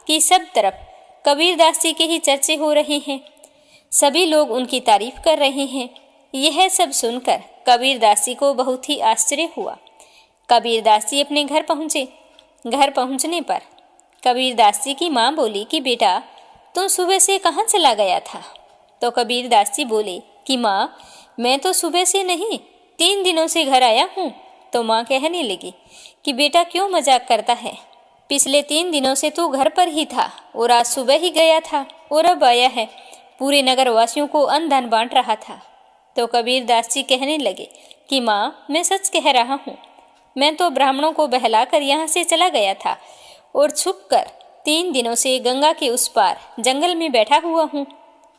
कि सब तरफ कबीरदास जी के ही चर्चे हो रहे हैं, सभी लोग उनकी तारीफ कर रहे हैं। यह सब सुनकर कबीरदास जी को बहुत ही आश्चर्य हुआ। कबीरदास जी अपने घर पहुँचे। घर पहुँचने पर कबीरदास जी की माँ बोली कि बेटा तुम सुबह से कहाँ चला गया था। तो कबीरदास जी बोले कि माँ मैं तो सुबह से नहीं 3 दिनों से घर आया हूँ। तो माँ कहने लगी कि बेटा क्यों मजाक करता है, पिछले 3 दिनों से तू घर पर ही था और आज सुबह ही गया था और अब आया है, पूरे नगर वासियों को अन्न धन बांट रहा था। तो कबीरदास जी कहने लगे कि माँ मैं सच कह रहा हूँ, मैं तो ब्राह्मणों को बहलाकर यहाँ से चला गया था और छुपकर 3 दिनों से गंगा के उस पार जंगल में बैठा हुआ हूँ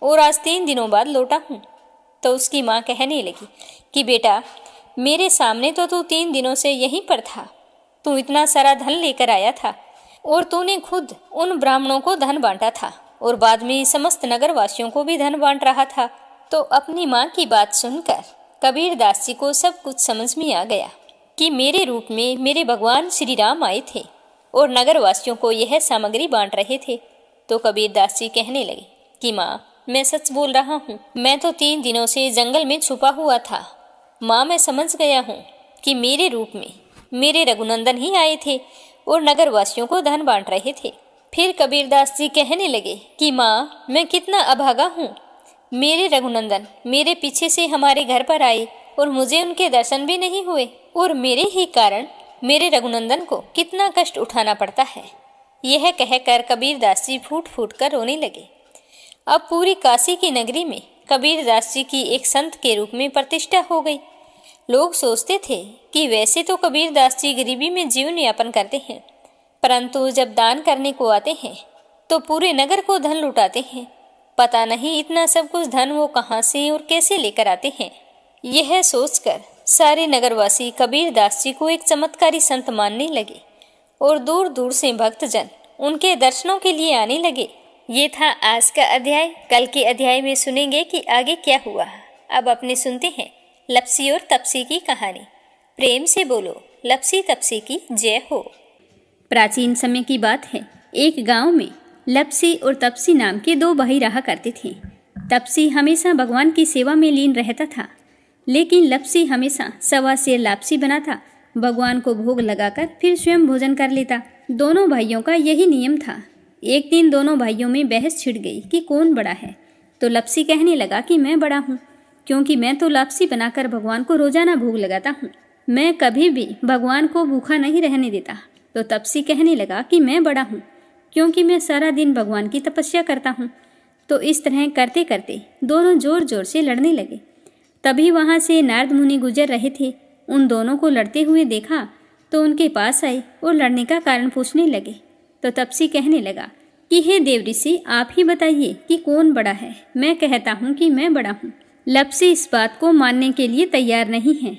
और आज 3 दिनों बाद लौटा हूँ। तो उसकी माँ कहने लगी कि बेटा मेरे सामने तो तू 3 दिनों से यहीं पर था, तू इतना सारा धन लेकर आया था और तूने खुद उन ब्राह्मणों को धन बांटा था और बाद में समस्त नगरवासियों को भी धन बांट रहा था। तो अपनी माँ की बात सुनकर कबीरदास जी को सब कुछ समझ में आ गया कि मेरे रूप में मेरे भगवान श्री राम आए थे और नगरवासियों को यह सामग्री बांट रहे थे। तो कबीरदास जी कहने लगे कि माँ मैं सच बोल रहा हूँ, मैं तो 3 दिनों से जंगल में छुपा हुआ था। माँ मैं समझ गया हूँ कि मेरे रूप में मेरे रघुनंदन ही आए थे और नगरवासियों को धन बांट रहे थे। फिर कबीरदास जी कहने लगे कि माँ मैं कितना अभागा हूँ, मेरे रघुनंदन मेरे पीछे से हमारे घर पर आए और मुझे उनके दर्शन भी नहीं हुए और मेरे ही कारण मेरे रघुनंदन को कितना कष्ट उठाना पड़ता है। यह कहकर कबीरदास जी फूट फूट कर रोने लगे। अब पूरी काशी की नगरी में कबीरदास जी की एक संत के रूप में प्रतिष्ठा हो गई। लोग सोचते थे कि वैसे तो कबीरदास जी गरीबी में जीवन यापन करते हैं, परंतु जब दान करने को आते हैं तो पूरे नगर को धन लुटाते हैं। पता नहीं इतना सब कुछ धन वो कहाँ से और कैसे लेकर आते हैं। यह सोचकर सारे नगरवासी कबीरदास जी को एक चमत्कारी संत मानने लगे और दूर दूर से भक्तजन उनके दर्शनों के लिए आने लगे। ये था आज का अध्याय। कल के अध्याय में सुनेंगे कि आगे क्या हुआ। अब अपने सुनते हैं लप्सी और तपसी की कहानी। प्रेम से बोलो लप्सी तपसी की जय हो। प्राचीन समय की बात है, एक गांव में लप्सी और तपसी नाम के दो भाई रहा करते थे। तपसी हमेशा भगवान की सेवा में लीन रहता था, लेकिन लप्सी हमेशा सवा सेर लापसी बनाता, भगवान को भोग लगाकर फिर स्वयं भोजन कर लेता। दोनों भाइयों का यही नियम था। एक दिन दोनों भाइयों में बहस छिड़ गई कि कौन बड़ा है। तो लप्सी कहने लगा कि मैं बड़ा हूँ, क्योंकि मैं तो लापसी बनाकर भगवान को रोजाना भोग लगाता हूँ। मैं कभी भी भगवान को भूखा नहीं रहने देता। तो तपसी कहने लगा कि मैं बड़ा हूँ, क्योंकि मैं सारा दिन भगवान की तपस्या करता हूँ। तो इस तरह करते करते दोनों जोर जोर से लड़ने लगे। तभी वहाँ से नारद मुनि गुजर रहे थे। उन दोनों को लड़ते हुए देखा तो उनके पास आए और लड़ने का कारण पूछने लगे। तो तपसी कहने लगा कि हे देव ऋषि, आप ही बताइए कि कौन बड़ा है। मैं कहता हूँ कि मैं बड़ा हूँ। लप्सी इस बात को मानने के लिए तैयार नहीं है।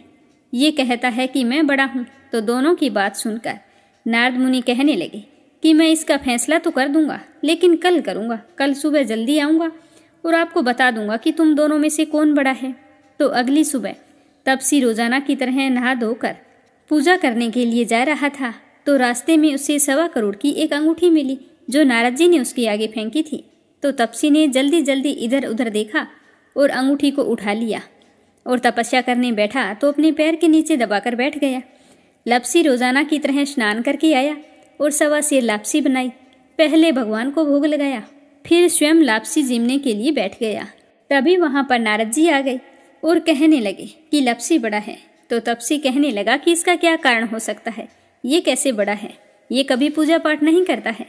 ये कहता है कि मैं बड़ा हूँ। तो दोनों की बात सुनकर नारद मुनि कहने लगे कि मैं इसका फैसला तो कर दूंगा, लेकिन कल करूंगा। कल सुबह जल्दी आऊँगा और आपको बता दूंगा कि तुम दोनों में से कौन बड़ा है। तो अगली सुबह तपसी रोजाना की तरह नहा धोकर पूजा करने के लिए जा रहा था। तो रास्ते में उसे 1.25 करोड़ की एक अंगूठी मिली, जो नारद जी ने उसके आगे फेंकी थी। तो तपसी ने जल्दी जल्दी इधर उधर देखा और अंगूठी को उठा लिया और तपस्या करने बैठा तो अपने पैर के नीचे दबाकर बैठ गया। लप्सी रोजाना की तरह स्नान करके आया और 1.25 सेर लापसी बनाई। पहले भगवान को भोग लगाया, फिर स्वयं लापसी जीमने के लिए बैठ गया। तभी वहां पर नारद जी आ गए और कहने लगे कि लप्सी बड़ा है। तो तपसी कहने लगा कि इसका क्या कारण हो सकता है, ये कैसे बड़ा है, ये कभी पूजा पाठ नहीं करता है।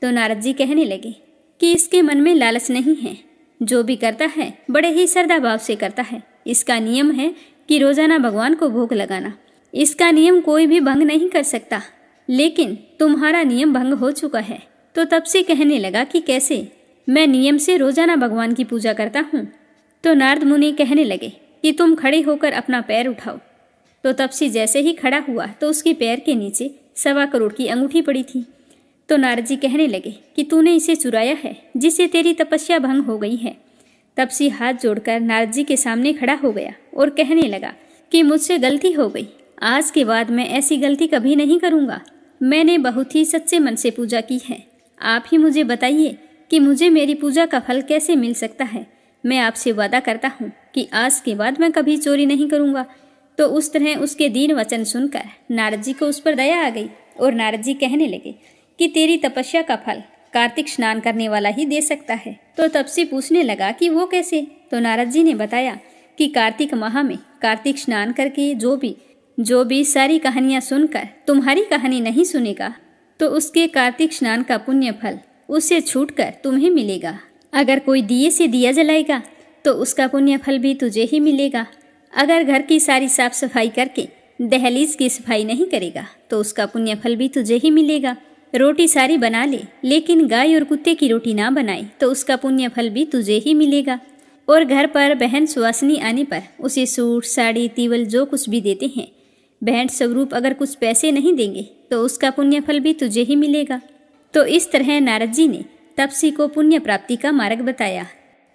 तो नारद जी कहने लगे कि इसके मन में लालच नहीं है, जो भी करता है बड़े ही श्रद्धा भाव से करता है। इसका नियम है कि रोजाना भगवान को भोग लगाना। इसका नियम कोई भी भंग नहीं कर सकता, लेकिन तुम्हारा नियम भंग हो चुका है। तो तपसी कहने लगा कि कैसे, मैं नियम से रोजाना भगवान की पूजा करता हूँ। तो नारद मुनि कहने लगे कि तुम खड़े होकर अपना पैर उठाओ। तो तपसी जैसे ही खड़ा हुआ तो उसके पैर के नीचे 1.25 करोड़ की अंगूठी पड़ी थी। तो नारद जी कहने लगे कि तूने इसे चुराया है, जिससे तेरी तपस्या भंग हो गई है। तपसी हाथ जोड़कर नारद जी के सामने खड़ा हो गया और कहने लगा कि मुझसे गलती हो गई। आज के बाद मैं ऐसी गलती कभी नहीं करूँगा। मैंने बहुत ही सच्चे मन से पूजा की है। आप ही मुझे बताइए कि मुझे मेरी पूजा का फल कैसे मिल सकता है। मैं आपसे वादा करता हूँ कि आज के बाद मैं कभी चोरी नहीं करूँगा। तो उस तरह उसके दीन वचन सुनकर नारद जी को उस पर दया आ गई और नारद जी कहने लगे कि तेरी तपस्या का फल कार्तिक स्नान करने वाला ही दे सकता है। तो तपसी पूछने लगा कि वो कैसे। तो नारद जी ने बताया कि कार्तिक माह में कार्तिक स्नान करके जो भी सारी कहानियाँ सुनकर तुम्हारी कहानी नहीं सुनेगा, तो उसके कार्तिक स्नान का पुण्य फल उससे छूटकर तुम्हें मिलेगा। अगर कोई दिए से दिया जलाएगा तो उसका पुण्य फल भी तुझे ही मिलेगा। अगर घर की सारी साफ सफाई करके दहलीज की सफाई नहीं करेगा तो उसका पुण्य फल भी तुझे ही मिलेगा। रोटी सारी बना ले, लेकिन गाय और कुत्ते की रोटी ना बनाए तो उसका पुण्य फल भी तुझे ही मिलेगा। और घर पर बहन सुवासिनी आने पर उसे सूट साड़ी तीवल जो कुछ भी देते हैं, भेंट स्वरूप अगर कुछ पैसे नहीं देंगे तो उसका पुण्य फल भी तुझे ही मिलेगा। तो इस तरह नारद जी ने तपसी को पुण्य प्राप्ति का मार्ग बताया,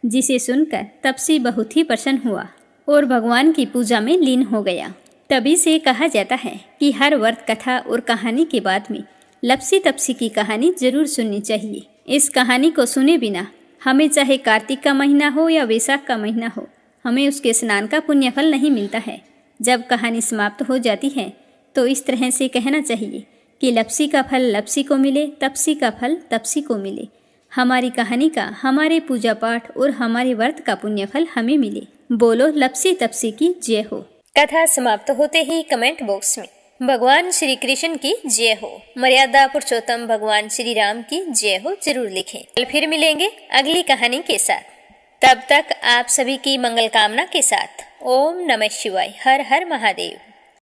जिसे सुनकर तपसी बहुत ही प्रसन्न हुआ और भगवान की पूजा में लीन हो गया। तभी से कहा जाता है कि हर व्रत कथा और कहानी के बाद में लप्सी तपसी की कहानी जरूर सुननी चाहिए। इस कहानी को सुने बिना हमें चाहे कार्तिक का महीना हो या वैशाख का महीना हो, हमें उसके स्नान का पुण्य फल नहीं मिलता है। जब कहानी समाप्त हो जाती है तो इस तरह से कहना चाहिए कि लप्सी का फल लप्सी को मिले, तपसी का फल तपसी को मिले। हमारी कहानी का, हमारे पूजा पाठ और हमारे व्रत का पुण्य फल हमें मिले। बोलो लप्सी तपसी की जय हो। कथा समाप्त होते ही कमेंट बॉक्स में भगवान श्री कृष्ण की जय हो, मर्यादा पुरुषोत्तम भगवान श्री राम की जय हो जरूर लिखें। कल फिर मिलेंगे अगली कहानी के साथ। तब तक आप सभी की मंगल कामना के साथ ओम नमः शिवाय। हर हर महादेव।